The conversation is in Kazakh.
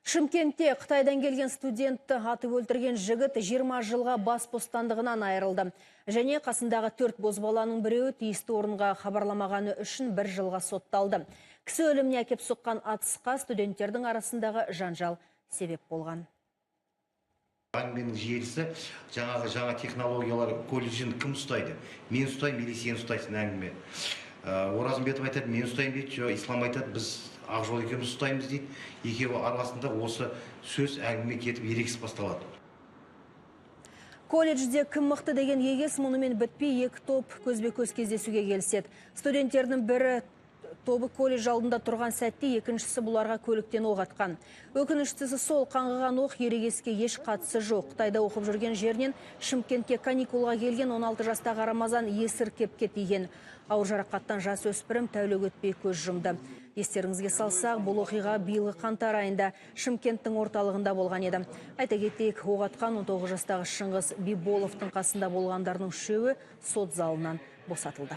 Шымкентте Қытайдан келген студентті атып өлтірген жігіт 20 жылға бас бостандығынан айырылды. Және қасындағы 4 бозбаланың біреуі тиісті орынға хабарламағаны үшін 1 жылға сотталды. Кісі өліміне әкеп соққан атысқа студенттердің арасындағы жанжал себеп болған. Әңгіменің желісі жаңа технологиялар колледжін кім ұстайды? Мен ұстаймын, или сен ұстайсың әңгіме. Оразымбетов айтады, мен ұстаймын дейді, Ислам айтады, біз Ақжол екеуміз ұстаймыз дейді. Екеуі арасында осы сөз әңгіме кетіп ерегісіп басталады. Колледжде кім мықты деген егес мұнымен бітпей, екі топ көзбе-көз кездесуге келіседі. Студенттердің бірі тобы колледж алдында тұрған сәтте, екіншісі бұларға көліктен оқ атқан. Өкініштісі сол, қаңғыған оқ ерегеске еш қатысы жоқ. Қытайда оқып жүрген жерінен Шымкентке каникулға келген 16 жастағы Рамазан есіркепке тиген. Ауыр жарақаттан жас өспірім тәулік өтпей көз жұмды. Естеріңізге салсақ, бұл оқиға биылғы қаңтар айында Шымкенттің орталығында болған еді. Айта кетейік, оқ атқан 19 жастағы Шыңғыс Биболовтың қасында болғандардың үшеуі сот залынан босатылды.